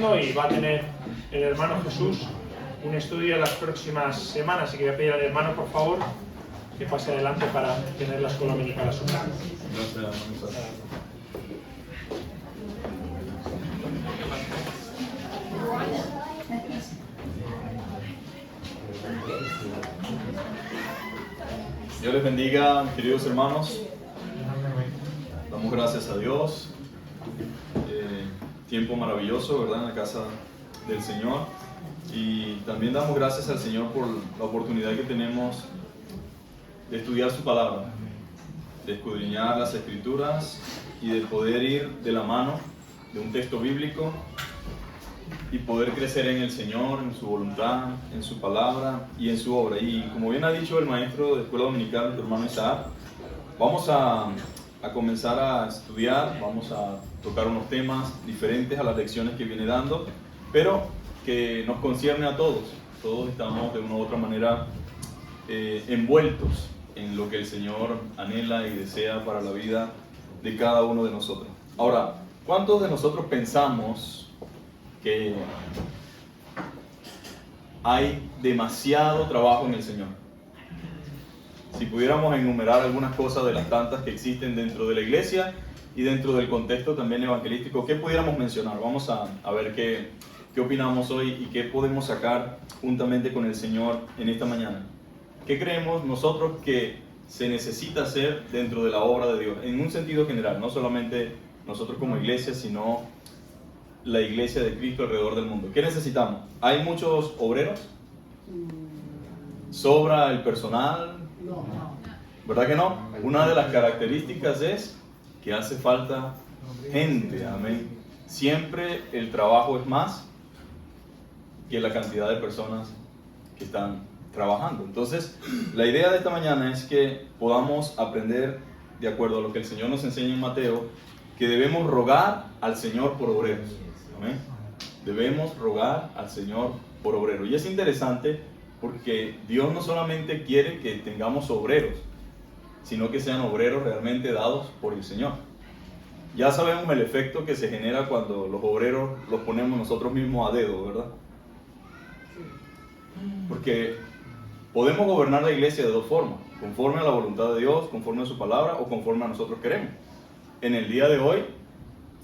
Y va a tener el hermano Jesús un estudio en las próximas semanas, así que voy a pedir al hermano, por favor, que pase adelante para tener la escuela dominical a su cargo. Gracias. Dios les bendiga, queridos hermanos. Damos gracias a Dios. Tiempo maravilloso, ¿verdad? En la casa del Señor. Y también damos gracias al Señor por la oportunidad que tenemos de estudiar su palabra, de escudriñar las Escrituras y de poder ir de la mano de un texto bíblico y poder crecer en el Señor, en su voluntad, en su palabra y en su obra. Y como bien ha dicho el maestro de escuela dominical, nuestro hermano Isaac, vamos a comenzar a estudiar, vamos a tocar unos temas diferentes a las lecciones que viene dando, pero que nos concierne a todos. Todos estamos de una u otra manera envueltos en lo que el Señor anhela y desea para la vida de cada uno de nosotros. Ahora, ¿cuántos de nosotros pensamos que hay demasiado trabajo en el Señor? Si pudiéramos enumerar algunas cosas de las tantas que existen dentro de la iglesia y dentro del contexto también evangelístico, ¿qué pudiéramos mencionar? Vamos a ver qué opinamos hoy y qué podemos sacar juntamente con el Señor en esta mañana. ¿Qué creemos nosotros que se necesita hacer dentro de la obra de Dios? En un sentido general, no solamente nosotros como iglesia, sino la iglesia de Cristo alrededor del mundo. ¿Qué necesitamos? ¿Hay muchos obreros? ¿Sobra el personal? ¿Verdad que no? Una de las características es que hace falta gente, amén. Siempre el trabajo es más que la cantidad de personas que están trabajando. Entonces, la idea de esta mañana es que podamos aprender, de acuerdo a lo que el Señor nos enseña en Mateo, que debemos rogar al Señor por obreros. Amén. Debemos rogar al Señor por obreros. Y es interesante porque Dios no solamente quiere que tengamos obreros, sino que sean obreros realmente dados por el Señor. Ya sabemos el efecto que se genera cuando los obreros los ponemos nosotros mismos a dedo, ¿verdad? Porque podemos gobernar la iglesia de dos formas: conforme a la voluntad de Dios, conforme a su palabra o conforme a nosotros queremos. En el día de hoy,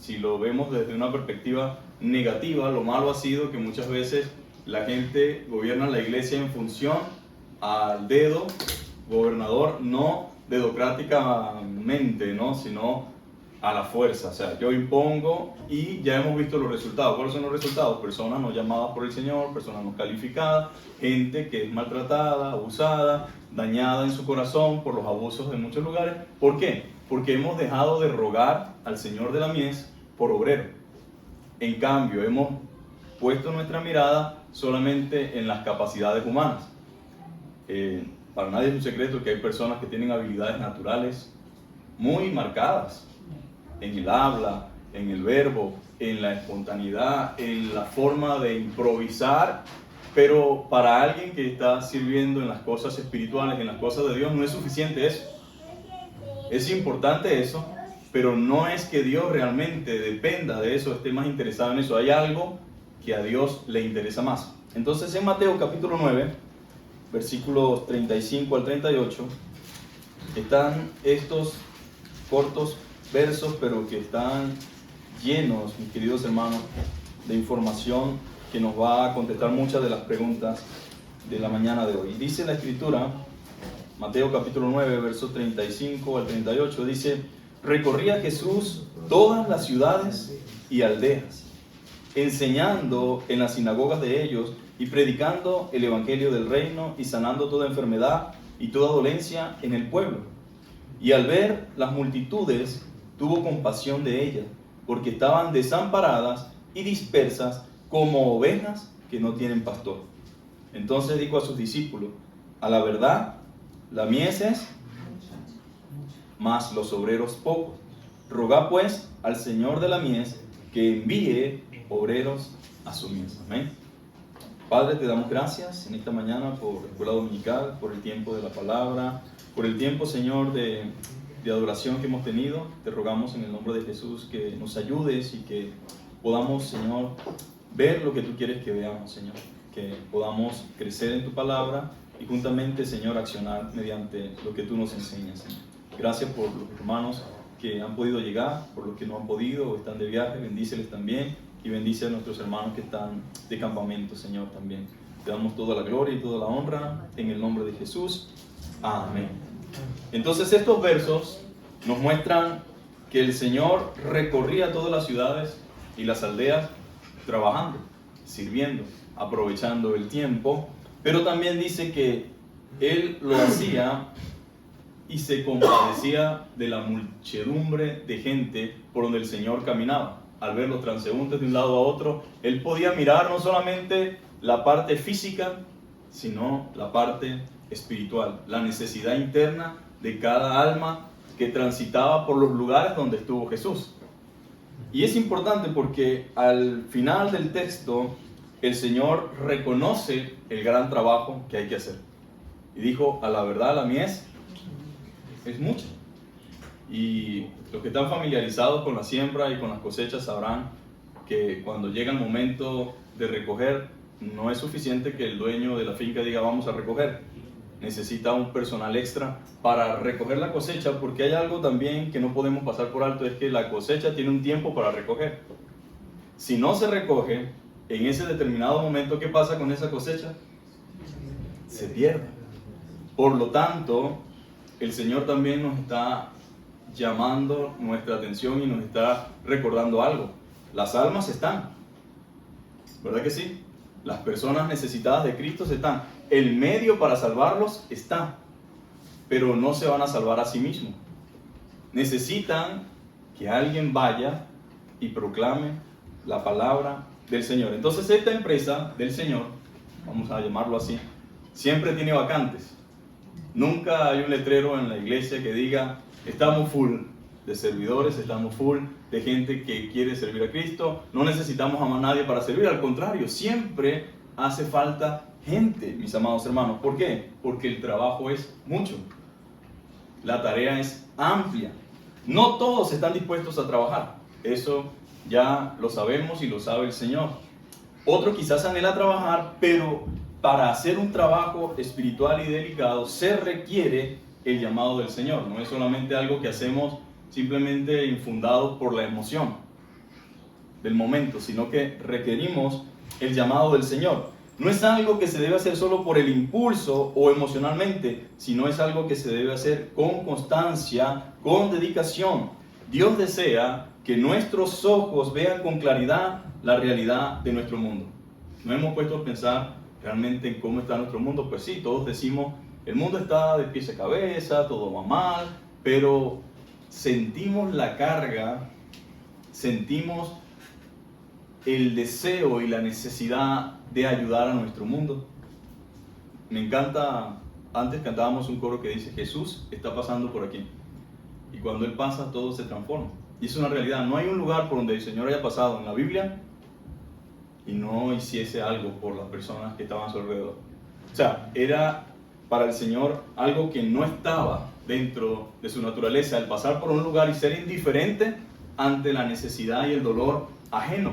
si lo vemos desde una perspectiva negativa, lo malo ha sido que muchas veces la gente gobierna la iglesia en función al dedo gobernador, no dedocráticamente, ¿no? Sino a la fuerza. O sea, yo impongo y ya hemos visto los resultados. ¿Cuáles son los resultados? Personas no llamadas por el Señor, personas no calificadas, gente que es maltratada, abusada, dañada en su corazón por los abusos de muchos lugares. ¿Por qué? Porque hemos dejado de rogar al Señor de la mies por obrero. En cambio, hemos puesto nuestra mirada solamente en las capacidades humanas. Para nadie es un secreto que hay personas que tienen habilidades naturales muy marcadas en el habla, en el verbo, en la espontaneidad, en la forma de improvisar, pero para alguien que está sirviendo en las cosas espirituales, en las cosas de Dios, no es suficiente eso. Es importante eso, pero no es que Dios realmente dependa de eso, esté más interesado en eso. Hay algo que a Dios le interesa más. Entonces, en Mateo capítulo 9, versículos 35 al 38, están estos cortos versos, pero que están llenos, mis queridos hermanos, de información que nos va a contestar muchas de las preguntas de la mañana de hoy. Dice la Escritura, Mateo capítulo 9, versos 35 al 38, dice: recorría Jesús todas las ciudades y aldeas, enseñando en las sinagogas de ellos y predicando el evangelio del reino y sanando toda enfermedad y toda dolencia en el pueblo. Y al ver las multitudes, tuvo compasión de ellas, porque estaban desamparadas y dispersas como ovejas que no tienen pastor. Entonces dijo a sus discípulos: a la verdad, la mies es, mas los obreros pocos. Rogad pues al Señor de la mies que envíe obreros a su mies. Amén. Padre, te damos gracias en esta mañana por la escuela dominical, por el tiempo de la palabra, por el tiempo, Señor, de adoración que hemos tenido. Te rogamos en el nombre de Jesús que nos ayudes y que podamos, Señor, ver lo que tú quieres que veamos, Señor. Que podamos crecer en tu palabra y juntamente, Señor, accionar mediante lo que tú nos enseñas, Señor. Gracias por los hermanos que han podido llegar, por los que no han podido o están de viaje, bendíceles también y bendice a nuestros hermanos que están de campamento, Señor, también. Te damos toda la gloria y toda la honra en el nombre de Jesús. Amén. Entonces estos versos nos muestran que el Señor recorría todas las ciudades y las aldeas trabajando, sirviendo, aprovechando el tiempo, pero también dice que Él lo hacía y se compadecía de la muchedumbre de gente por donde el Señor caminaba. Al ver los transeúntes de un lado a otro, Él podía mirar no solamente la parte física, sino la parte espiritual, la necesidad interna de cada alma que transitaba por los lugares donde estuvo Jesús. Y es importante porque al final del texto el Señor reconoce el gran trabajo que hay que hacer. Y dijo, a la verdad la mies es mucha. Y los que están familiarizados con la siembra y con las cosechas sabrán que cuando llega el momento de recoger, no es suficiente que el dueño de la finca diga vamos a recoger. Necesita un personal extra para recoger la cosecha, porque hay algo también que no podemos pasar por alto, es que la cosecha tiene un tiempo para recoger. Si no se recoge en ese determinado momento, ¿qué pasa con esa cosecha? Se pierde. Por lo tanto, el Señor también nos está llamando nuestra atención y nos está recordando algo. Las almas están, ¿verdad que sí? Las personas necesitadas de Cristo están. El medio para salvarlos está, pero no se van a salvar a sí mismos. Necesitan que alguien vaya y proclame la palabra del Señor. Entonces esta empresa del Señor, vamos a llamarlo así, siempre tiene vacantes. Nunca hay un letrero en la iglesia que diga estamos full de servidores, estamos full de gente que quiere servir a Cristo, no necesitamos a más nadie para servir. Al contrario, siempre hace falta gente, mis amados hermanos. ¿Por qué? Porque el trabajo es mucho. La tarea es amplia. No todos están dispuestos a trabajar. Eso ya lo sabemos y lo sabe el Señor. Otros quizás anhelan trabajar, pero para hacer un trabajo espiritual y delicado se requiere el llamado del Señor. No es solamente algo que hacemos simplemente infundados por la emoción del momento, sino que requerimos el llamado del Señor. No es algo que se debe hacer solo por el impulso o emocionalmente, sino es algo que se debe hacer con constancia, con dedicación. Dios desea que nuestros ojos vean con claridad la realidad de nuestro mundo. ¿No hemos puesto a pensar realmente en cómo está nuestro mundo? Pues sí, todos decimos, el mundo está de pies a cabeza, todo va mal, pero sentimos la carga, sentimos el deseo y la necesidad de ayudar a nuestro mundo. Me encanta, antes cantábamos un coro que dice, Jesús está pasando por aquí. Y cuando Él pasa, todo se transforma. Y es una realidad. No hay un lugar por donde el Señor haya pasado en la Biblia y no hiciese algo por las personas que estaban a su alrededor. O sea, era para el Señor algo que no estaba dentro de su naturaleza, el pasar por un lugar y ser indiferente ante la necesidad y el dolor ajeno.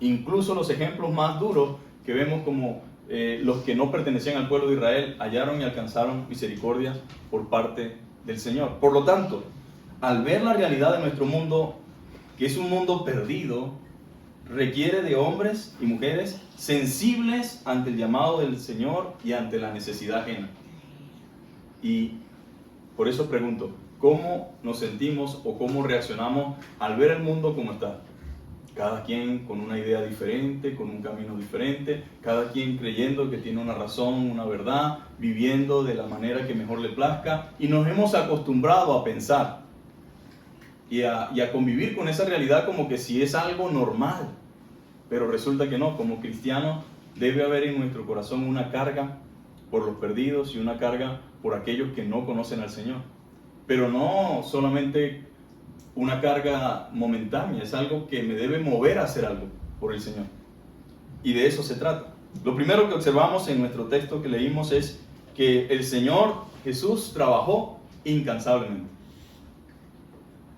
Incluso los ejemplos más duros que vemos, como los que no pertenecían al pueblo de Israel, hallaron y alcanzaron misericordia por parte del Señor. Por lo tanto, al ver la realidad de nuestro mundo, que es un mundo perdido, requiere de hombres y mujeres sensibles ante el llamado del Señor y ante la necesidad ajena. Y por eso pregunto, ¿cómo nos sentimos o cómo reaccionamos al ver el mundo como está? Cada quien con una idea diferente, con un camino diferente, cada quien creyendo que tiene una razón, una verdad, viviendo de la manera que mejor le plazca, y nos hemos acostumbrado a pensar y a convivir con esa realidad como que si es algo normal, pero resulta que no. Como cristianos debe haber en nuestro corazón una carga por los perdidos y una carga por aquellos que no conocen al Señor, pero no solamente una carga momentánea, es algo que me debe mover a hacer algo por el Señor. Y de eso se trata. Lo primero que observamos en nuestro texto que leímos es que el Señor Jesús trabajó incansablemente.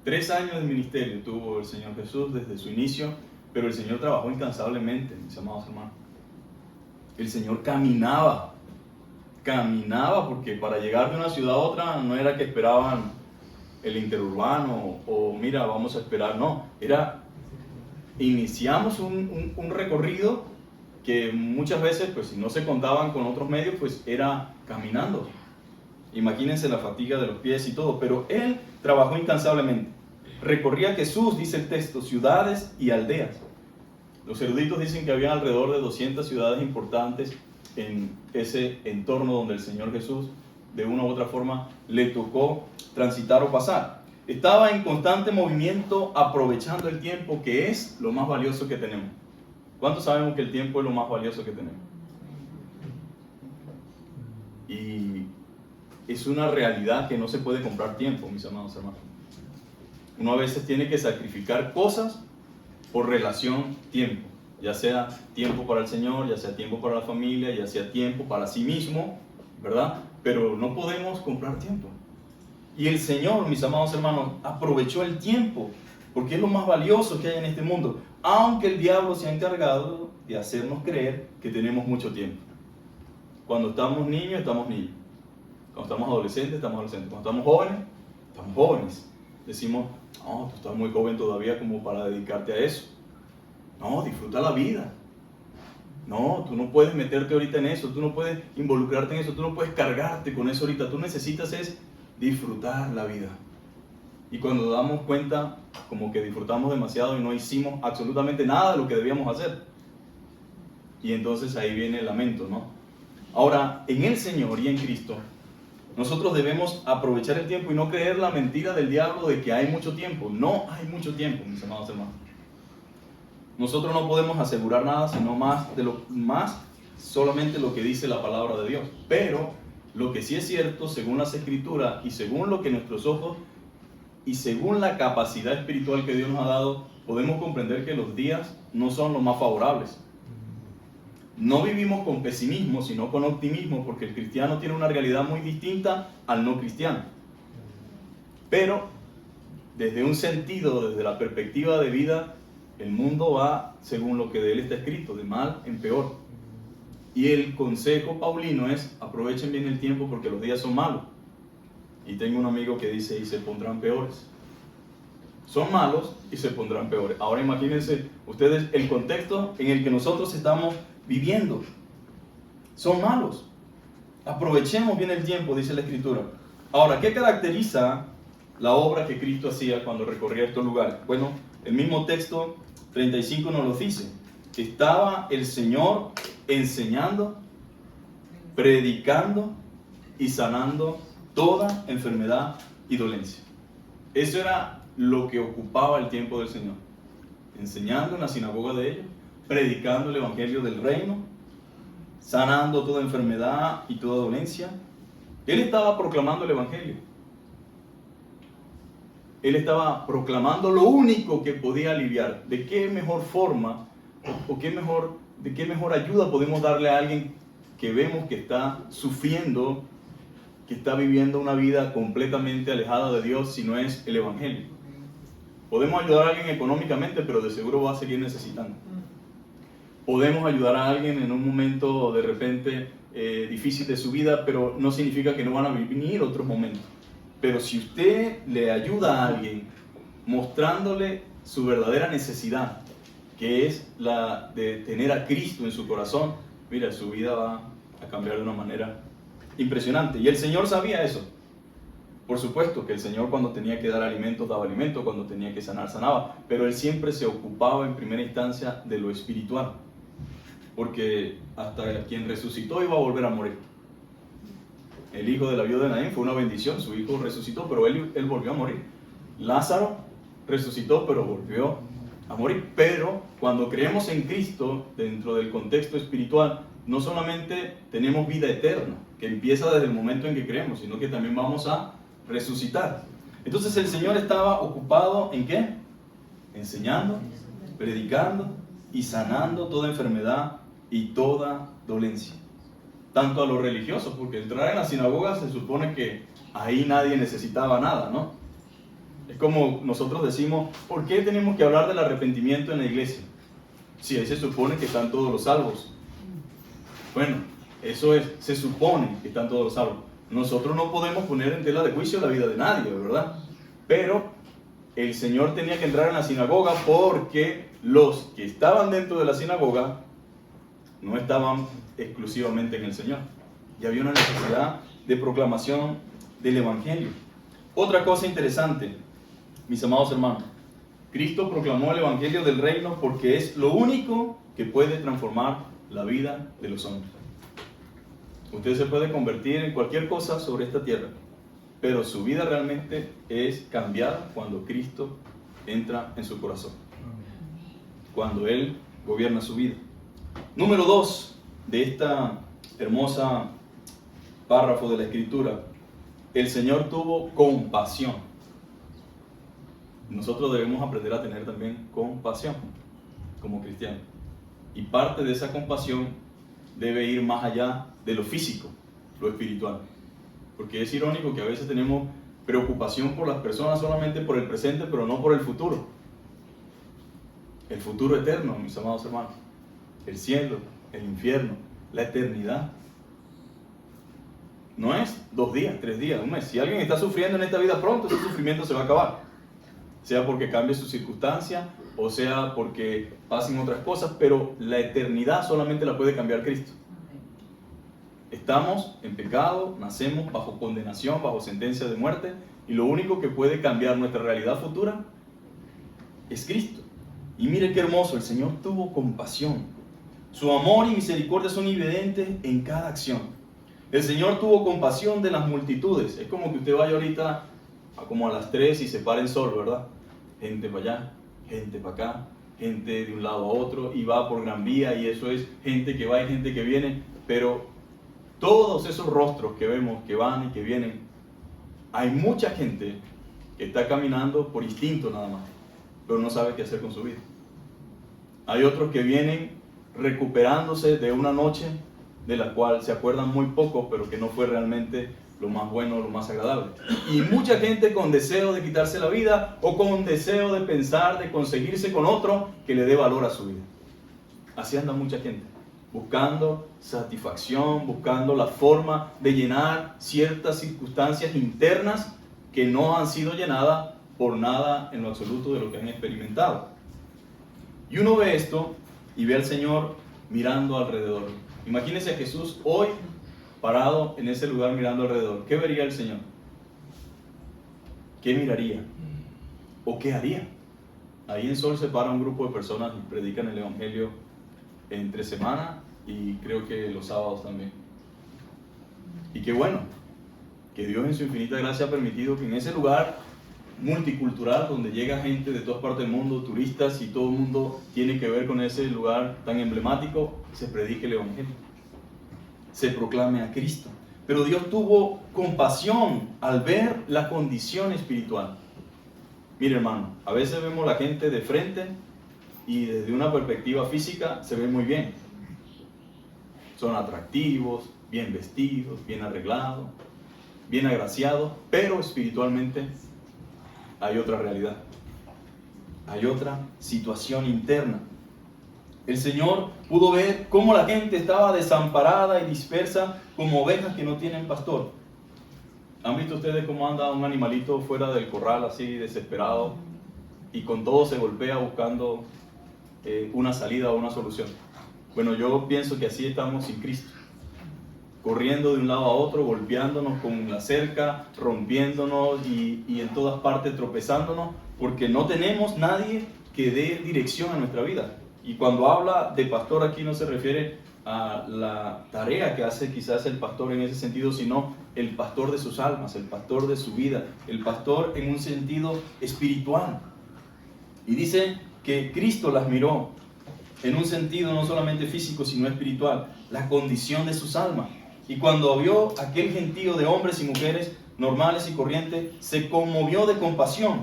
3 años de ministerio tuvo el Señor Jesús desde su inicio Pero el Señor trabajó incansablemente, mis amados hermanos. El Señor caminaba porque para llegar de una ciudad a otra no era que esperaban el interurbano o mira, vamos a esperar, no, iniciamos un recorrido que muchas veces, pues si no se contaban con otros medios, pues era caminando. Imagínense la fatiga de los pies y todo, pero Él trabajó incansablemente. Recorría Jesús, dice el texto, ciudades y aldeas. Los eruditos dicen que había alrededor de 200 ciudades importantes en ese entorno donde el Señor Jesús, de una u otra forma, le tocó transitar o pasar. Estaba en constante movimiento, aprovechando el tiempo, que es lo más valioso que tenemos. ¿Cuántos sabemos que el tiempo es lo más valioso que tenemos? Y es una realidad que no se puede comprar tiempo, mis amados hermanos. Uno a veces tiene que sacrificar cosas por relación tiempo, ya sea tiempo para el Señor, ya sea tiempo para la familia, ya sea tiempo para sí mismo, ¿verdad? Pero no podemos comprar tiempo. Y el Señor, mis amados hermanos, aprovechó el tiempo, porque es lo más valioso que hay en este mundo, aunque el diablo se ha encargado de hacernos creer que tenemos mucho tiempo. Cuando estamos niños, estamos niños. Cuando estamos adolescentes, estamos adolescentes. Cuando estamos jóvenes, estamos jóvenes. Decimos, no, tú estás muy joven todavía como para dedicarte a eso. No, disfruta la vida. No, tú no puedes meterte ahorita en eso, tú no puedes involucrarte en eso, tú no puedes cargarte con eso ahorita. Tú necesitas es disfrutar la vida. Y cuando damos cuenta, como que disfrutamos demasiado y no hicimos absolutamente nada de lo que debíamos hacer. Y entonces ahí viene el lamento, ¿no? Ahora, en el Señor y en Cristo, nosotros debemos aprovechar el tiempo y no creer la mentira del diablo de que hay mucho tiempo. No hay mucho tiempo, mis amados hermanos. Nosotros no podemos asegurar nada, sino más solamente lo que dice la palabra de Dios. Pero lo que sí es cierto, según las Escrituras y según lo que nuestros ojos y según la capacidad espiritual que Dios nos ha dado, podemos comprender que los días no son los más favorables. No vivimos con pesimismo, sino con optimismo, porque el cristiano tiene una realidad muy distinta al no cristiano. Pero, desde un sentido, desde la perspectiva de vida, el mundo va según lo que de él está escrito, de mal en peor. Y el consejo paulino es, aprovechen bien el tiempo porque los días son malos. Y tengo un amigo que dice, y se pondrán peores. Son malos y se pondrán peores. Ahora imagínense ustedes el contexto en el que nosotros estamos viviendo. Son malos. Aprovechemos bien el tiempo, dice la Escritura. Ahora, ¿qué caracteriza la obra que Cristo hacía cuando recorría estos lugares? Bueno, el mismo texto 35 nos lo dice. Estaba el Señor enseñando, predicando y sanando toda enfermedad y dolencia. Eso era lo que ocupaba el tiempo del Señor. Enseñando en la sinagoga de ellos, predicando el evangelio del reino, sanando toda enfermedad y toda dolencia. Él estaba proclamando el evangelio. Él estaba proclamando lo único que podía aliviar. ¿De qué mejor forma de qué mejor ayuda podemos darle a alguien que vemos que está sufriendo, que está viviendo una vida completamente alejada de Dios, si no es el evangelio? Podemos ayudar a alguien económicamente, pero de seguro va a seguir necesitando. Podemos ayudar a alguien en un momento de repente difícil de su vida, pero no significa que no van a venir otros momentos. Pero si usted le ayuda a alguien mostrándole su verdadera necesidad, que es la de tener a Cristo en su corazón, mira, su vida va a cambiar de una manera impresionante. Y el Señor sabía eso. Por supuesto que el Señor, cuando tenía que dar alimentos, daba alimentos, cuando tenía que sanar, sanaba, pero Él siempre se ocupaba en primera instancia de lo espiritual, porque hasta quien resucitó iba a volver a morir. El hijo de la viuda de Naín fue una bendición, su hijo resucitó, pero él volvió a morir. Lázaro resucitó, pero volvió a morir. Pero cuando creemos en Cristo, dentro del contexto espiritual, no solamente tenemos vida eterna, que empieza desde el momento en que creemos, sino que también vamos a resucitar. Entonces el Señor estaba ocupado ¿en qué? Enseñando, predicando y sanando toda enfermedad y toda dolencia. Tanto a los religiosos, porque entrar en la sinagoga se supone que ahí nadie necesitaba nada, ¿no? Es como nosotros decimos, ¿por qué tenemos que hablar del arrepentimiento en la iglesia? Sí, ahí se supone que están todos los salvos. Bueno, eso es, se supone que están todos los salvos. Nosotros no podemos poner en tela de juicio la vida de nadie, ¿verdad? Pero el Señor tenía que entrar en la sinagoga porque los que estaban dentro de la sinagoga no estaban exclusivamente en el Señor. Y había una necesidad de proclamación del Evangelio. Otra cosa interesante, mis amados hermanos, Cristo proclamó el Evangelio del reino porque es lo único que puede transformar la vida de los hombres. Usted se puede convertir en cualquier cosa sobre esta tierra, pero su vida realmente es cambiada cuando Cristo entra en su corazón, cuando Él gobierna su vida. Número 2 de esta hermosa párrafo de la Escritura, el Señor tuvo compasión. Nosotros debemos aprender a tener también compasión como cristianos. Y parte de esa compasión debe ir más allá de lo físico, lo espiritual. Porque es irónico que a veces tenemos preocupación por las personas solamente por el presente, pero no por el futuro. El futuro eterno, mis amados hermanos. El cielo, el infierno, la eternidad. No es 2 días, 3 días, un mes. Si alguien está sufriendo en esta vida pronto, ese sufrimiento se va a acabar. Sea porque cambie su circunstancia o sea porque pasen otras cosas, pero la eternidad solamente la puede cambiar Cristo. Estamos en pecado, nacemos bajo condenación, bajo sentencia de muerte, y lo único que puede cambiar nuestra realidad futura es Cristo. Y mire qué hermoso, el Señor tuvo compasión. Su amor y misericordia son evidentes en cada acción. El Señor tuvo compasión de las multitudes. Es como que usted vaya ahorita como a las 3 y se pare el sol, ¿verdad? Gente para allá, gente para acá, gente de un lado a otro, y va por Gran Vía, y eso es gente que va y gente que viene, pero todos esos rostros que vemos que van y que vienen, hay mucha gente que está caminando por instinto nada más, pero no sabe qué hacer con su vida. Hay otros que vienen recuperándose de una noche de la cual se acuerdan muy poco, pero que no fue realmente lo más bueno, lo más agradable. Y mucha gente con deseo de quitarse la vida o con deseo de pensar, de conseguirse con otro que le dé valor a su vida. Así anda mucha gente, buscando satisfacción, buscando la forma de llenar ciertas circunstancias internas que no han sido llenadas por nada en lo absoluto de lo que han experimentado. Y uno ve esto y ve al Señor mirando alrededor. Imagínense a Jesús hoy parado en ese lugar mirando alrededor. ¿Qué vería el Señor? ¿Qué miraría? ¿O qué haría? Ahí en Sol se para un grupo de personas y predican el Evangelio entre semana y creo que los sábados también. Y qué bueno, que Dios en su infinita gracia ha permitido que en ese lugar multicultural donde llega gente de todas partes del mundo, turistas, y todo el mundo tiene que ver con ese lugar tan emblemático, se predique el Evangelio, se proclame a Cristo. Pero Dios tuvo compasión al ver la condición espiritual. Mire, hermano, a veces vemos la gente de frente y desde una perspectiva física se ve muy bien. Son atractivos, bien vestidos, bien arreglados, bien agraciados, pero espiritualmente hay otra realidad. Hay otra situación interna. El Señor pudo ver cómo la gente estaba desamparada y dispersa como ovejas que no tienen pastor. ¿Han visto ustedes cómo anda un animalito fuera del corral así desesperado y con todo se golpea buscando una salida o una solución? Bueno, yo pienso que así estamos sin Cristo, corriendo de un lado a otro, golpeándonos con la cerca, rompiéndonos y en todas partes tropezándonos, porque no tenemos nadie que dé dirección a nuestra vida. Y cuando habla de pastor aquí no se refiere a la tarea que hace quizás el pastor en ese sentido, sino el pastor de sus almas, el pastor de su vida, el pastor en un sentido espiritual. Y dice que Cristo las miró en un sentido no solamente físico, sino espiritual, la condición de sus almas. Y cuando vio aquel gentío de hombres y mujeres normales y corrientes, se conmovió de compasión.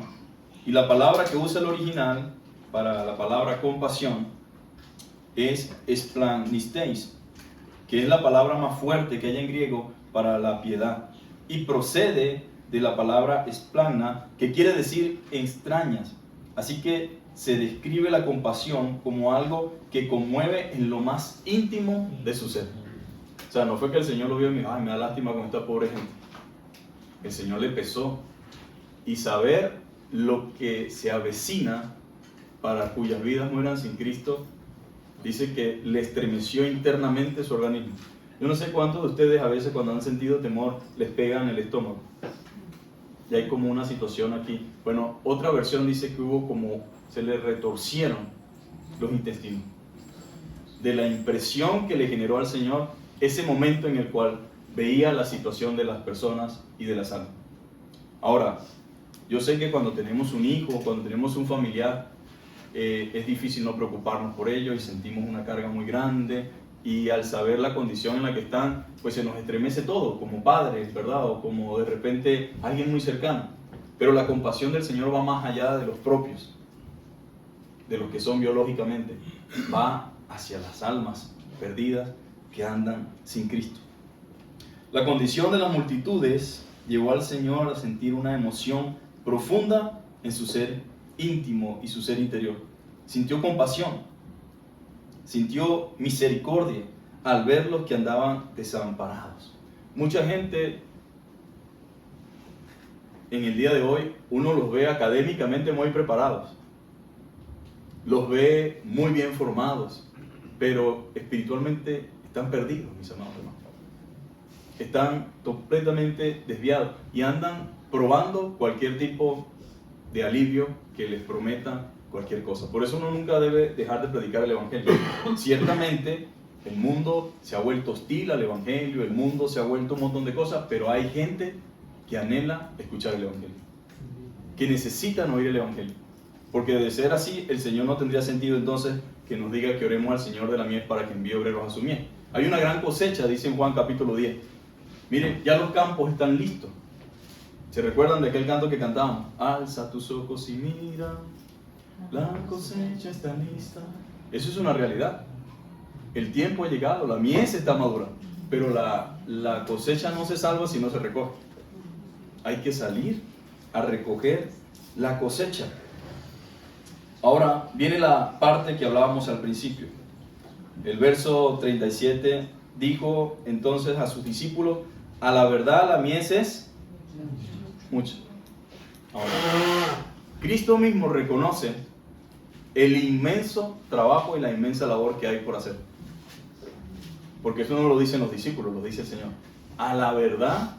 Y la palabra que usa el original para la palabra compasión es esplanisteis, que es la palabra más fuerte que hay en griego para la piedad, y procede de la palabra esplagna, que quiere decir extrañas. Así que se describe la compasión como algo que conmueve en lo más íntimo de su ser. O sea, no fue que el Señor lo vio y me dijo, ay, me da lástima con esta pobre gente. El Señor le pesó. Y saber lo que se avecina para cuyas vidas mueran sin Cristo, dice que le estremeció internamente su organismo. Yo no sé cuántos de ustedes a veces cuando han sentido temor les pegan el estómago. Y hay como una situación aquí. Bueno, otra versión dice que hubo como, se le retorcieron los intestinos. De la impresión que le generó al Señor ese momento en el cual veía la situación de las personas y de las almas. Ahora, yo sé que cuando tenemos un hijo, cuando tenemos un familiar, es difícil no preocuparnos por ello y sentimos una carga muy grande, y al saber la condición en la que están, pues se nos estremece todo, como padres, ¿verdad? O como de repente alguien muy cercano. Pero la compasión del Señor va más allá de los propios, de los que son biológicamente, va hacia las almas perdidas que andan sin Cristo. La condición de las multitudes llevó al Señor a sentir una emoción profunda en su ser íntimo y su ser interior. Sintió compasión, sintió misericordia al ver los que andaban desamparados. Mucha gente en el día de hoy, uno los ve académicamente muy preparados, los ve muy bien formados, pero espiritualmente están perdidos, mis amados hermanos. Están completamente desviados y andan probando cualquier tipo de alivio que les prometa cualquier cosa. Por eso uno nunca debe dejar de predicar el Evangelio. Ciertamente el mundo se ha vuelto hostil al Evangelio, el mundo se ha vuelto un montón de cosas, pero hay gente que anhela escuchar el Evangelio, que necesitan oír el Evangelio. Porque de ser así, el Señor no tendría sentido entonces que nos diga que oremos al Señor de la mies para que envíe obreros a su mies. Hay una gran cosecha, dice en Juan capítulo 10. Miren, ya los campos están listos. ¿Se recuerdan de aquel canto que cantábamos? Alza tus ojos y mira, la cosecha está lista. Eso es una realidad. El tiempo ha llegado, la mies está madura, pero la cosecha no se salva si no se recoge. Hay que salir a recoger la cosecha. Ahora viene la parte que hablábamos al principio. El verso 37 dijo entonces a sus discípulos: a la verdad la mies es mucha. Ahora, Cristo mismo reconoce el inmenso trabajo y la inmensa labor que hay por hacer. Porque eso no lo dicen los discípulos, lo dice el Señor. A la verdad,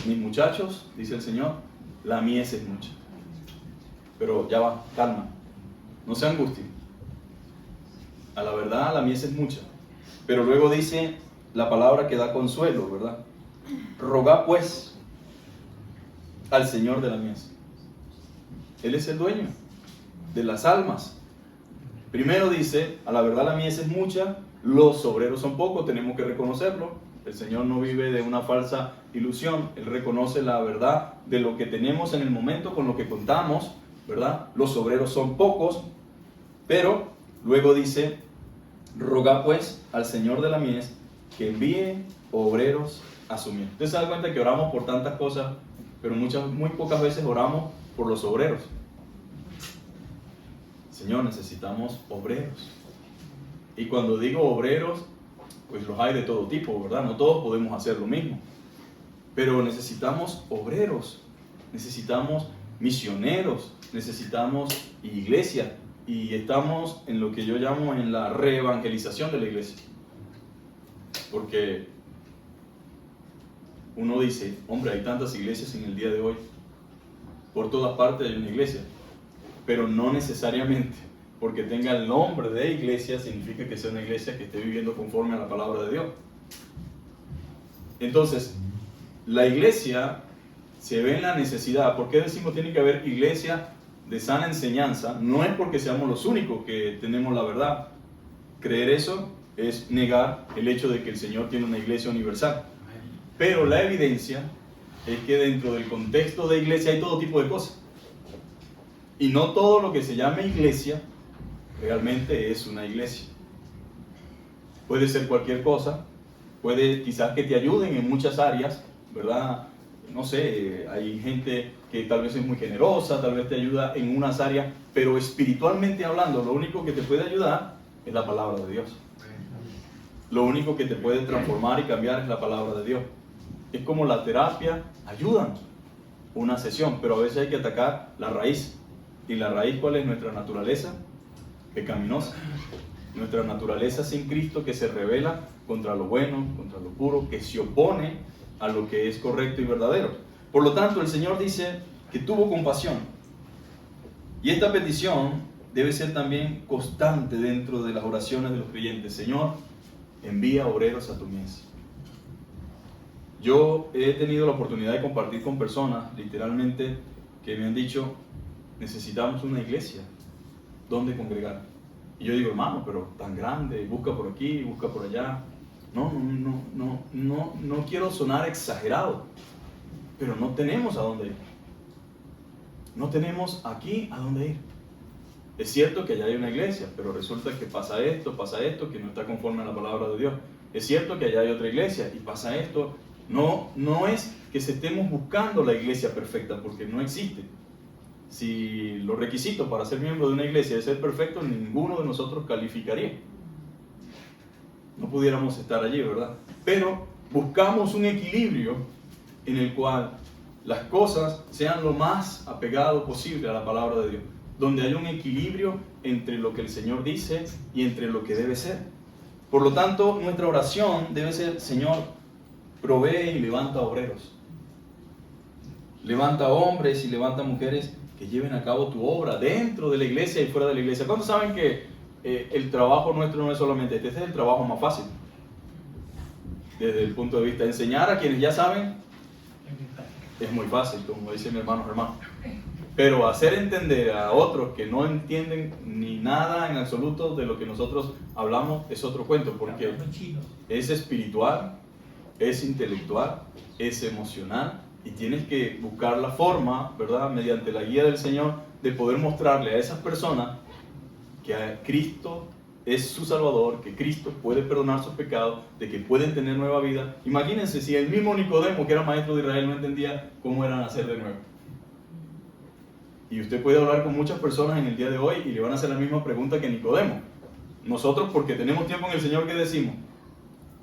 mis muchachos, dice el Señor, la mies es mucha. Pero ya va, calma, no se angustien. A la verdad, la mies es mucha. Pero luego dice la palabra que da consuelo, ¿verdad? Rogad pues al Señor de la mies. Él es el dueño de las almas. Primero dice, a la verdad la mies es mucha, los obreros son pocos, tenemos que reconocerlo. El Señor no vive de una falsa ilusión, Él reconoce la verdad de lo que tenemos en el momento, con lo que contamos, ¿verdad? Los obreros son pocos, pero luego dice, rogad pues al Señor de la mies que envíe obreros a su mies. Ustedes se dan cuenta que oramos por tantas cosas, pero muy pocas veces oramos por los obreros. Señor, necesitamos obreros. Y cuando digo obreros, pues los hay de todo tipo, ¿verdad? No todos podemos hacer lo mismo. Pero necesitamos obreros, necesitamos misioneros, necesitamos iglesia. Y estamos en lo que yo llamo en la reevangelización de la iglesia. Porque uno dice, hombre, hay tantas iglesias en el día de hoy. Por todas partes hay una iglesia. Pero no necesariamente porque tenga el nombre de iglesia significa que sea una iglesia que esté viviendo conforme a la palabra de Dios. Entonces, la iglesia se ve en la necesidad. ¿Por qué decimos tiene que haber iglesia de sana enseñanza? No es porque seamos los únicos que tenemos la verdad. Creer eso es negar el hecho de que el Señor tiene una iglesia universal. Pero la evidencia es que dentro del contexto de iglesia hay todo tipo de cosas. Y no todo lo que se llame iglesia realmente es una iglesia. Puede ser cualquier cosa, puede quizás que te ayuden en muchas áreas, ¿verdad? no sé, hay gente que tal vez es muy generosa, tal vez te ayuda en unas áreas, pero espiritualmente hablando, lo único que te puede ayudar es la palabra de Dios. Lo único que te puede transformar y cambiar es la palabra de Dios. Es como la terapia, ayudan una sesión, pero a veces hay que atacar la raíz. ¿Y la raíz cuál es? Nuestra naturaleza pecaminosa. Nuestra naturaleza sin Cristo, que se revela contra lo bueno, contra lo puro, que se opone a lo que es correcto y verdadero. Por lo tanto, el Señor dice que tuvo compasión. Y esta petición debe ser también constante dentro de las oraciones de los creyentes. Señor, envía obreros a tu mies. Yo he tenido la oportunidad de compartir con personas, literalmente, que me han dicho, necesitamos una iglesia donde congregar. Y yo digo, hermano, pero tan grande, busca por aquí, busca por allá. No quiero sonar exagerado, pero no tenemos a dónde ir. No tenemos aquí a dónde ir. Es cierto que allá hay una iglesia, pero resulta que pasa esto, que no está conforme a la palabra de Dios. Es cierto que allá hay otra iglesia y pasa esto. No es que se estemos buscando la iglesia perfecta, porque no existe. Si los requisitos para ser miembro de una iglesia es ser perfecto, ninguno de nosotros calificaría. No pudiéramos estar allí, ¿verdad? Pero buscamos un equilibrio en el cual las cosas sean lo más apegado posible a la palabra de Dios, donde haya un equilibrio entre lo que el Señor dice y entre lo que debe ser. Por lo tanto, nuestra oración debe ser, Señor, provee y levanta obreros. Levanta hombres y levanta mujeres que lleven a cabo tu obra dentro de la iglesia y fuera de la iglesia. ¿Cuántos saben que el trabajo nuestro no es solamente este es el trabajo más fácil? Desde el punto de vista de enseñar a quienes ya saben, es muy fácil, como dicen mis hermanos. Pero hacer entender a otros que no entienden ni nada en absoluto de lo que nosotros hablamos es otro cuento, porque es espiritual, es intelectual, es emocional, y tienes que buscar la forma, ¿verdad?, mediante la guía del Señor, de poder mostrarle a esas personas que a Cristo es su Salvador, que Cristo puede perdonar sus pecados, de que pueden tener nueva vida. Imagínense si el mismo Nicodemo, que era maestro de Israel, no entendía cómo era nacer de nuevo. Y usted puede hablar con muchas personas en el día de hoy y le van a hacer la misma pregunta que Nicodemo. Nosotros, porque tenemos tiempo en el Señor, ¿qué decimos?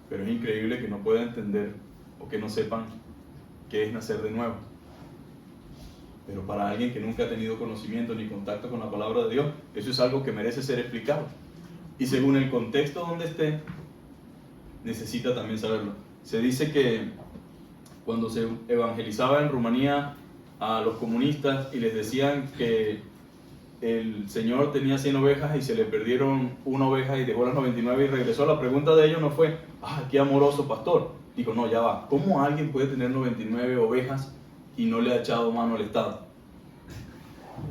Pero es increíble que no puedan entender o que no sepan qué es nacer de nuevo. Pero para alguien que nunca ha tenido conocimiento ni contacto con la palabra de Dios, eso es algo que merece ser explicado. Y según el contexto donde esté, necesita también saberlo. Se dice que cuando se evangelizaba en Rumanía a los comunistas y les decían que el Señor tenía 100 ovejas y se le perdieron una oveja y dejó las 99 y regresó, la pregunta de ellos no fue, qué amoroso pastor. Digo, no, ya va, ¿cómo alguien puede tener 99 ovejas y no le ha echado mano al Estado?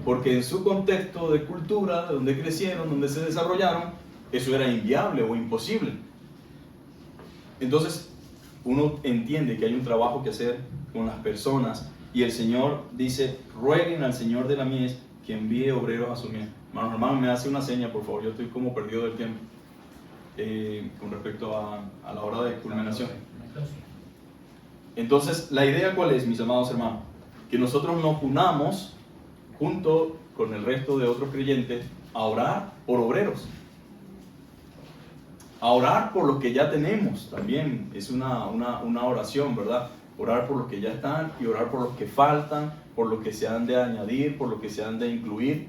Porque en su contexto de cultura, de donde crecieron, donde se desarrollaron, eso era inviable o imposible. Entonces, uno entiende que hay un trabajo que hacer con las personas y el Señor dice, rueguen al Señor de la mies que envíe obreros a su mies. Hermano, me hace una seña, por favor, yo estoy como perdido del tiempo con respecto a la hora de culminación. Entonces, la idea ¿cuál es, mis amados hermanos? Que nosotros nos unamos junto con el resto de otros creyentes a orar por obreros. A orar por los que ya tenemos, también es una oración, ¿verdad? Orar por los que ya están y orar por los que faltan, por los que se han de añadir, por los que se han de incluir.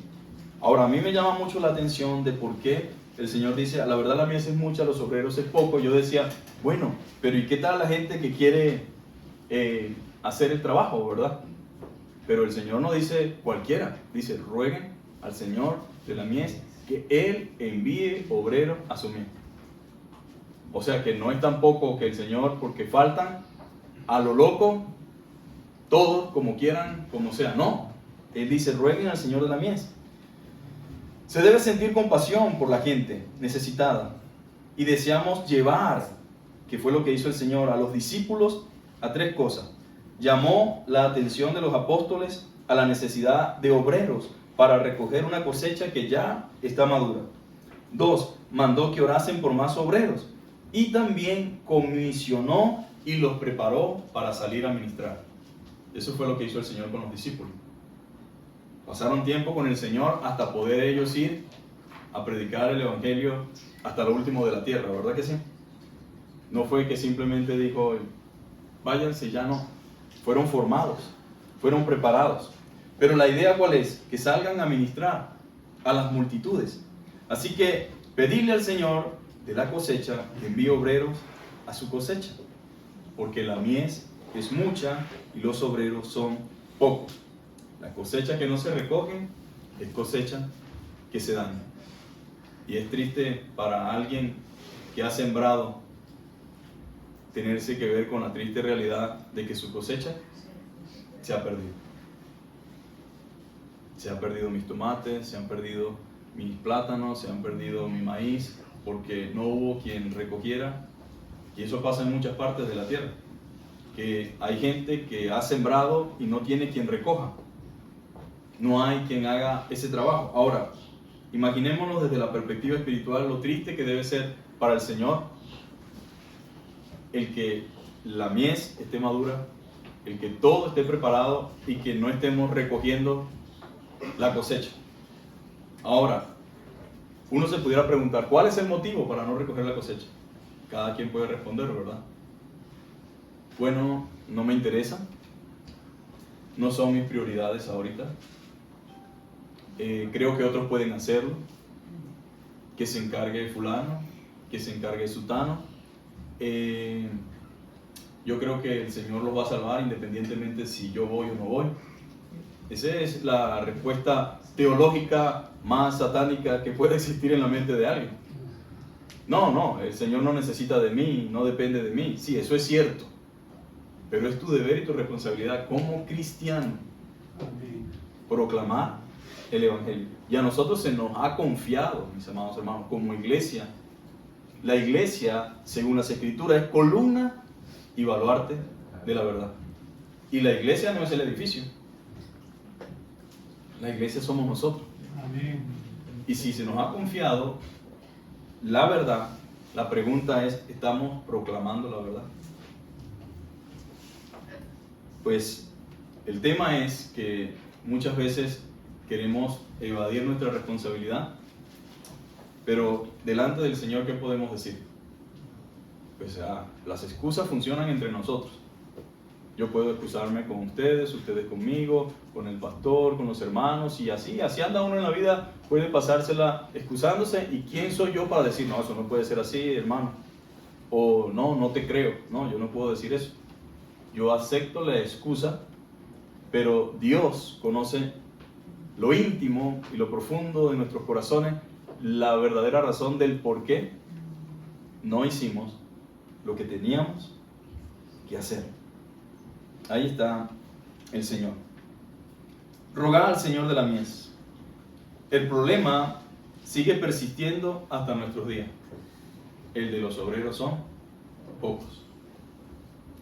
Ahora, a mí me llama mucho la atención de por qué el Señor dice, la verdad la mies es mucha, los obreros es poco. Yo decía, bueno, pero ¿y qué tal la gente que quiere hacer el trabajo, verdad? Pero el Señor no dice cualquiera, dice, rueguen al Señor de la mies que Él envíe obreros a su mies. O sea que no es tampoco que el Señor, porque faltan a lo loco, todos como quieran, como sea. No, Él dice, rueguen al Señor de la mies. Se debe sentir compasión por la gente necesitada y deseamos llevar, que fue lo que hizo el Señor, a los discípulos a 3 cosas. Llamó la atención de los apóstoles a la necesidad de obreros para recoger una cosecha que ya está madura. 2, mandó que orasen por más obreros. Y también comisionó y los preparó para salir a ministrar. Eso fue lo que hizo el Señor con los discípulos. Pasaron tiempo con el Señor hasta poder ellos ir a predicar el Evangelio hasta lo último de la tierra, ¿verdad que sí? No fue que simplemente dijo, váyanse, ya no. Fueron formados, fueron preparados. Pero la idea ¿cuál es? Que salgan a ministrar a las multitudes. Así que pedirle al Señor de la cosecha que envíe obreros a su cosecha, porque la mies es mucha y los obreros son pocos. La cosecha que no se recoge es cosecha que se daña. Y es triste para alguien que ha sembrado tenerse que ver con la triste realidad de que su cosecha se ha perdido. Se han perdido mis tomates, se han perdido mis plátanos, se han perdido mi maíz, porque no hubo quien recogiera. Y eso pasa en muchas partes de la tierra, que hay gente que ha sembrado y no tiene quien recoja. No hay quien haga ese trabajo. Ahora, imaginémonos desde la perspectiva espiritual lo triste que debe ser para el Señor el que la mies esté madura, el que todo esté preparado y que no estemos recogiendo la cosecha. Ahora, uno se pudiera preguntar, ¿cuál es el motivo para no recoger la cosecha? Cada quien puede responder, ¿verdad? Bueno, no me interesa, no son mis prioridades ahorita, creo que otros pueden hacerlo, que se encargue fulano, que se encargue sutano. Yo creo que el Señor los va a salvar independientemente si yo voy o no voy. Esa es la respuesta teológica más satánica que puede existir en la mente de alguien. No, el Señor no necesita de mí, no depende de mí. Sí, eso es cierto. Pero es tu deber y tu responsabilidad como cristiano proclamar el Evangelio. Y a nosotros se nos ha confiado, mis amados hermanos, como iglesia. La iglesia, según las Escrituras, es columna y baluarte de la verdad. Y la iglesia no es el edificio. La iglesia somos nosotros. Amén. Y si se nos ha confiado la verdad, la pregunta es, ¿estamos proclamando la verdad? Pues el tema es que muchas veces queremos evadir nuestra responsabilidad, pero delante del Señor, ¿qué podemos decir? Pues las excusas funcionan entre nosotros. Yo puedo excusarme con ustedes conmigo, con el pastor, con los hermanos, y así anda uno en la vida, puede pasársela excusándose. ¿Y quién soy yo para decir, no, eso no puede ser así, hermano? O no te creo. No, yo no puedo decir eso. Yo acepto la excusa, pero Dios conoce lo íntimo y lo profundo de nuestros corazones, la verdadera razón del por qué no hicimos lo que teníamos que hacer. Ahí está el Señor. Rogar al Señor de la mies. El problema sigue persistiendo hasta nuestros días. El de los obreros son pocos.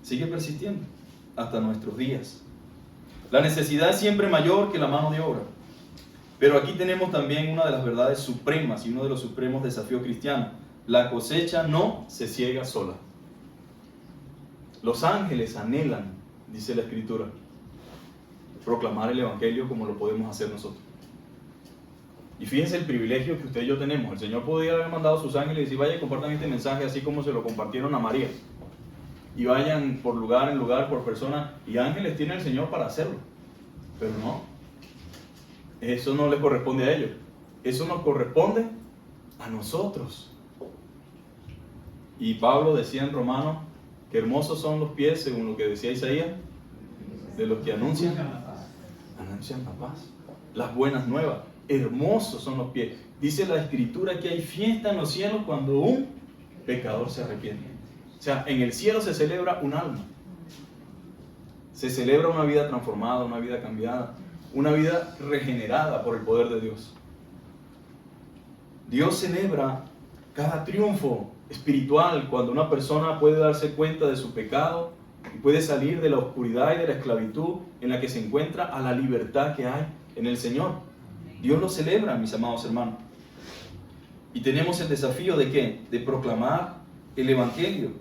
Sigue persistiendo hasta nuestros días. La necesidad es siempre mayor que la mano de obra. Pero aquí tenemos también una de las verdades supremas y uno de los supremos desafíos cristianos. La cosecha no se ciega sola. Los ángeles anhelan, dice la Escritura, proclamar el Evangelio como lo podemos hacer nosotros. Y fíjense el privilegio que usted y yo tenemos. El Señor podría haber mandado a sus ángeles y decir, vaya y compartan este mensaje así como se lo compartieron a María. Y vayan por lugar en lugar, por persona. Y ángeles tiene el Señor para hacerlo. Pero no. Eso no les corresponde a ellos. Eso nos corresponde a nosotros. Y Pablo decía en Romanos que hermosos son los pies, según lo que decía Isaías, de los que anuncian la paz, las buenas nuevas. Hermosos son los pies. Dice la Escritura que hay fiesta en los cielos cuando un pecador se arrepiente. O sea, en el cielo se celebra un alma. Se celebra una vida transformada, una vida cambiada, una vida regenerada por el poder de Dios. Dios celebra cada triunfo espiritual cuando una persona puede darse cuenta de su pecado y puede salir de la oscuridad y de la esclavitud en la que se encuentra a la libertad que hay en el Señor. Dios lo celebra, mis amados hermanos. Y tenemos el desafío ¿de qué? De proclamar el Evangelio.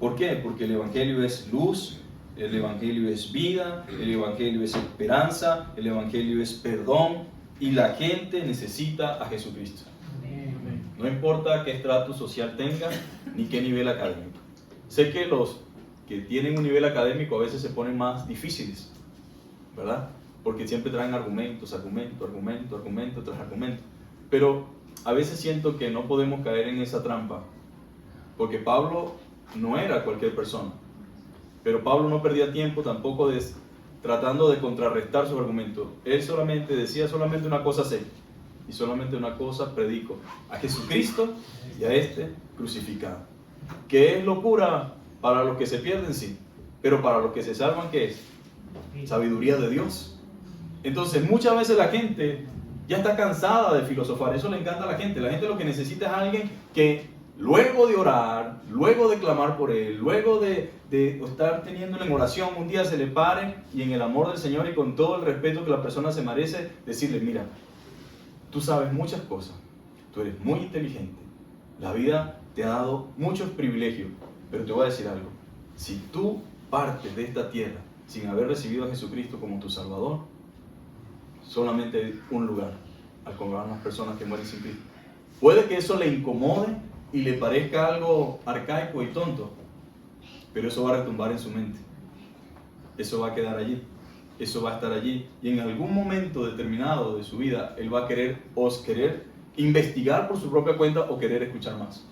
¿Por qué? Porque el Evangelio es luz El Evangelio es vida, el Evangelio es esperanza, el Evangelio es perdón y la gente necesita a Jesucristo. No importa qué estrato social tenga ni qué nivel académico. Sé que los que tienen un nivel académico a veces se ponen más difíciles, ¿verdad? Porque siempre traen argumento tras argumento. Pero a veces siento que no podemos caer en esa trampa, porque Pablo no era cualquier persona. Pero Pablo no perdía tiempo tampoco tratando de contrarrestar su argumento. Él decía solamente una cosa sé, y solamente una cosa predico: a Jesucristo y a este crucificado. ¿Qué es locura para los que se pierden? Sí. Pero para los que se salvan, ¿qué es? Sabiduría de Dios. Entonces muchas veces la gente ya está cansada de filosofar. Eso le encanta a la gente. La gente lo que necesita es alguien que luego de orar, luego de clamar por él, luego de estar teniéndolo en oración, un día se le pare y en el amor del Señor y con todo el respeto que la persona se merece, decirle: mira, tú sabes muchas cosas, tú eres muy inteligente, la vida te ha dado muchos privilegios, pero te voy a decir algo: si tú partes de esta tierra sin haber recibido a Jesucristo como tu Salvador, solamente hay un lugar al congregar a las personas que mueren sin Cristo. Puede que eso le incomode y le parezca algo arcaico y tonto, pero eso va a retumbar en su mente. Eso va a quedar allí, eso va a estar allí, y en algún momento determinado de su vida él va a querer investigar por su propia cuenta o querer escuchar más.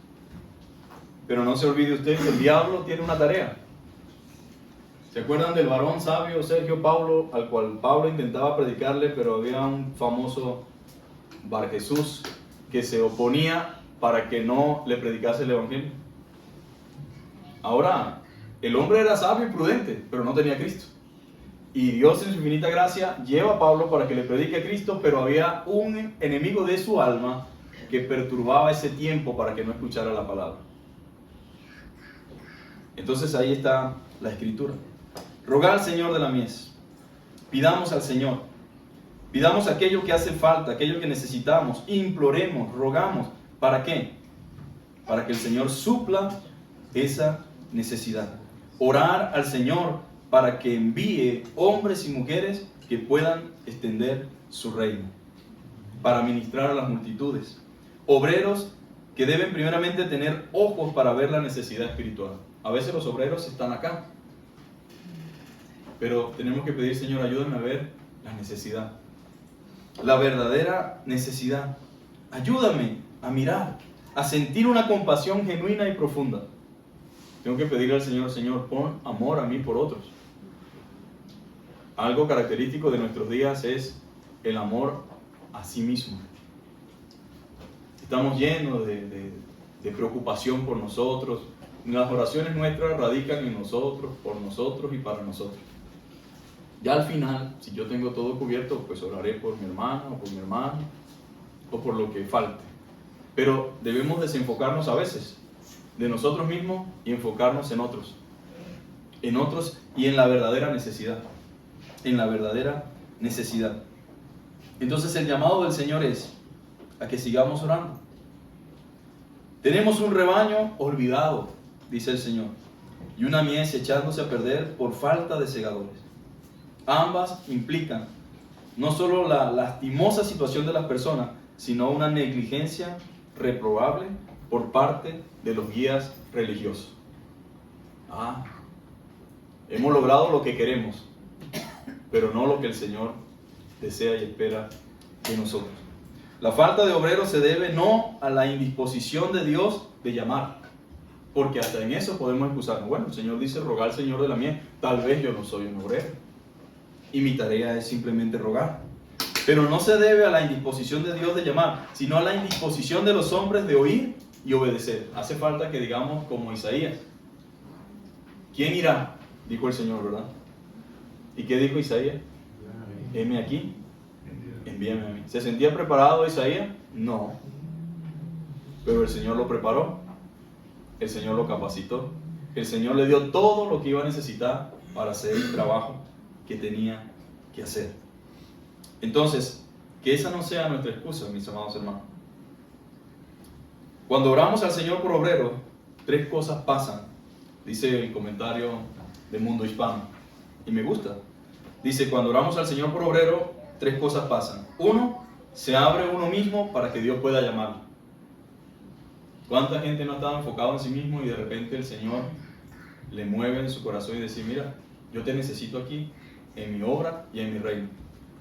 Pero no se olvide usted que el diablo tiene una tarea. ¿Se acuerdan del varón sabio Sergio Paulo, al cual Pablo intentaba predicarle, pero había un famoso Bar Jesús que se oponía para que no le predicase el Evangelio? Ahora, el hombre era sabio y prudente, pero no tenía a Cristo. Y Dios en su infinita gracia lleva a Pablo para que le predique a Cristo, pero había un enemigo de su alma que perturbaba ese tiempo para que no escuchara la palabra. Entonces ahí está la escritura. Rogad al Señor de la mies. Pidamos al Señor. Pidamos aquello que hace falta, aquello que necesitamos. Imploremos, rogamos. ¿Para qué? Para que el Señor supla esa necesidad. Orar al Señor para que envíe hombres y mujeres que puedan extender su reino, para ministrar a las multitudes. Obreros que deben primeramente tener ojos para ver la necesidad espiritual. A veces los obreros están acá, pero tenemos que pedir: Señor, ayúdame a ver la necesidad, la verdadera necesidad. Ayúdame a mirar, a sentir una compasión genuina y profunda. Tengo que pedirle al Señor: Señor, pon amor a mí por otros. Algo característico de nuestros días es el amor a sí mismo. Estamos llenos de preocupación por nosotros. Las oraciones nuestras radican en nosotros, por nosotros y para nosotros. Ya al final, si yo tengo todo cubierto, pues oraré por mi hermana o por mi hermano o por lo que falte. Pero debemos desenfocarnos a veces de nosotros mismos y enfocarnos en otros y en la verdadera necesidad. En la verdadera necesidad. Entonces el llamado del Señor es a que sigamos orando. Tenemos un rebaño olvidado, dice el Señor, y una mies echándose a perder por falta de segadores. Ambas implican no solo la lastimosa situación de las personas, sino una negligencia reprobable por parte de los guías religiosos. Hemos logrado lo que queremos, pero no lo que el Señor desea y espera de nosotros. La falta de obreros se debe no a la indisposición de Dios de llamar, porque hasta en eso podemos excusarnos. Bueno, el Señor dice: rogar al Señor de la mies. Tal vez yo no soy un obrero y mi tarea es simplemente rogar. Pero no se debe a la indisposición de Dios de llamar, sino a la indisposición de los hombres de oír y obedecer. Hace falta que digamos como Isaías: ¿quién irá? Dijo el Señor, ¿verdad? ¿Y qué dijo Isaías? Heme aquí, envíame a mí. ¿Se sentía preparado Isaías? No. Pero el Señor lo preparó, el Señor lo capacitó, el Señor le dio todo lo que iba a necesitar para hacer el trabajo que tenía que hacer. Entonces, que esa no sea nuestra excusa, mis amados hermanos. Cuando oramos al Señor por obreros, 3 cosas pasan, dice el comentario de Mundo Hispano. y me gusta. Dice, cuando oramos al Señor por obrero, 3 cosas pasan. 1, se abre uno mismo para que Dios pueda llamarlo. ¿Cuánta gente no estaba enfocado en sí mismo y de repente el Señor le mueve en su corazón y dice, mira, yo te necesito aquí, en mi obra y en mi reino?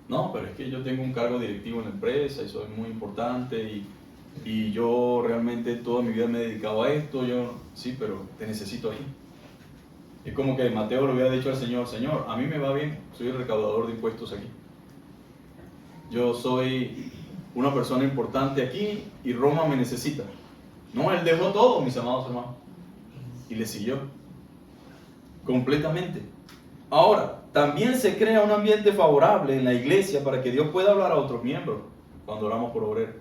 No, pero es que yo tengo un cargo directivo en la empresa y soy muy importante y yo realmente toda mi vida me he dedicado a esto. Sí, pero te necesito aquí. Es como que Mateo le hubiera dicho al Señor, Señor, a mí me va bien, soy el recaudador de impuestos aquí. Yo soy una persona importante aquí y Roma me necesita. No, él dejó todo, mis amados hermanos, y le siguió completamente. Ahora, también se crea un ambiente favorable en la iglesia para que Dios pueda hablar a otros miembros cuando oramos por obrero.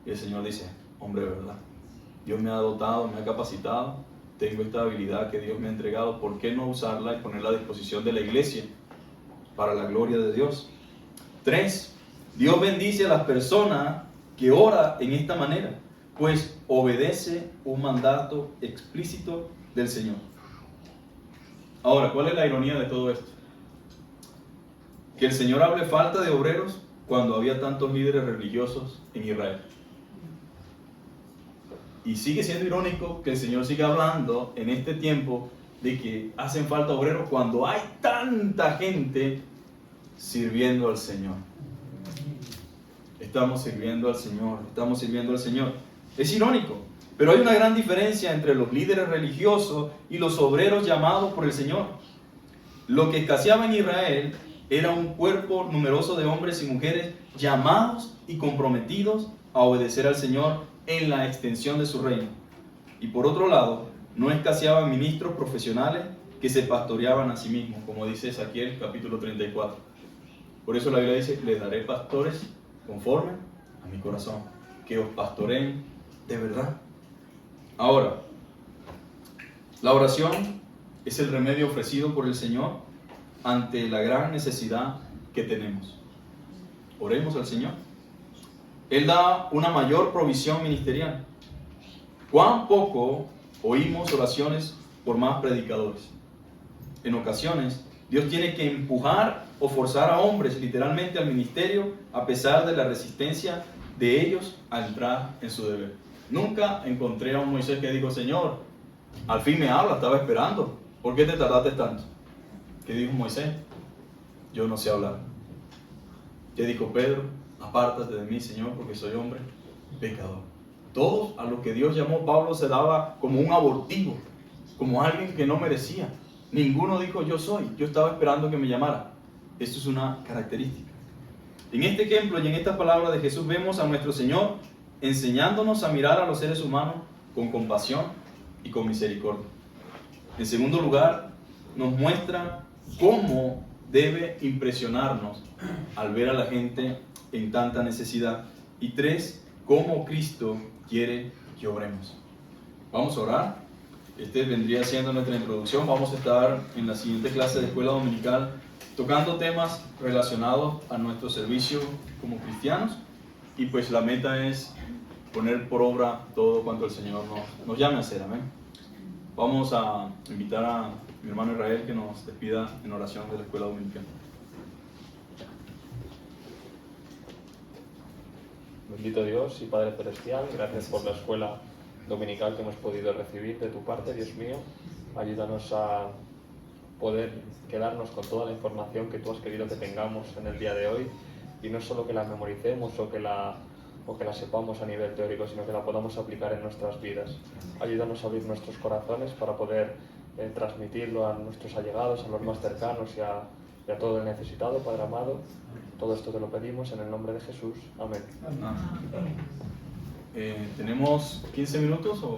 Y el Señor dice, hombre, ¿verdad? Dios me ha dotado, me ha capacitado, tengo esta habilidad que Dios me ha entregado, ¿por qué no usarla y ponerla a disposición de la iglesia para la gloria de Dios? 3, Dios bendice a las personas que ora en esta manera, pues obedece un mandato explícito del Señor. Ahora, ¿cuál es la ironía de todo esto? Que el Señor hable falta de obreros cuando había tantos líderes religiosos en Israel. Y sigue siendo irónico que el Señor siga hablando en este tiempo de que hacen falta obreros cuando hay tanta gente sirviendo al Señor. Estamos sirviendo al Señor, estamos sirviendo al Señor. Es irónico, pero hay una gran diferencia entre los líderes religiosos y los obreros llamados por el Señor. Lo que escaseaba en Israel era un cuerpo numeroso de hombres y mujeres llamados y comprometidos a obedecer al Señor en la extensión de su reino. Y por otro lado, no escaseaban ministros profesionales que se pastoreaban a sí mismos, como dice Ezequiel capítulo 34. Por eso la Biblia dice, les daré pastores conforme a mi corazón, que os pastoreen de verdad. Ahora, la oración es el remedio ofrecido por el Señor ante la gran necesidad que tenemos. Oremos al Señor. Él da una mayor provisión ministerial. ¿Cuán poco oímos oraciones por más predicadores? En ocasiones, Dios tiene que empujar o forzar a hombres literalmente al ministerio a pesar de la resistencia de ellos a entrar en su deber. Nunca encontré a un Moisés que dijo, Señor, al fin me habla, estaba esperando. ¿Por qué te tardaste tanto? ¿Qué dijo Moisés? Yo no sé hablar. ¿Qué dijo Pedro? Apártate de mí, Señor, porque soy hombre pecador. Todos a los que Dios llamó, Pablo se daba como un abortivo, como alguien que no merecía. Ninguno dijo, yo soy. Yo estaba esperando que me llamara. Esto es una característica. En este ejemplo y en estas palabras de Jesús vemos a nuestro Señor enseñándonos a mirar a los seres humanos con compasión y con misericordia. En segundo lugar, nos muestra cómo debe impresionarnos al ver a la gente en tanta necesidad. Y 3, cómo Cristo quiere que obremos. Vamos a orar. Este vendría siendo nuestra introducción. Vamos a estar en la siguiente clase de escuela dominical tocando temas relacionados a nuestro servicio como cristianos. Y pues la meta es poner por obra todo cuanto el Señor nos llame a hacer. Amén. Vamos a invitar a mi hermano Israel que nos despida en oración de la escuela dominical. Bendito Dios y Padre Celestial, gracias por la escuela dominical que hemos podido recibir de tu parte, Dios mío. Ayúdanos a poder quedarnos con toda la información que tú has querido que tengamos en el día de hoy, y no solo que la memoricemos o que la sepamos a nivel teórico, sino que la podamos aplicar en nuestras vidas. Ayúdanos a abrir nuestros corazones para poder transmitirlo a nuestros allegados, a los más cercanos y a todo el necesitado, Padre amado. Todo esto te lo pedimos en el nombre de Jesús. Amén. ¿Tenemos 15 minutos o...?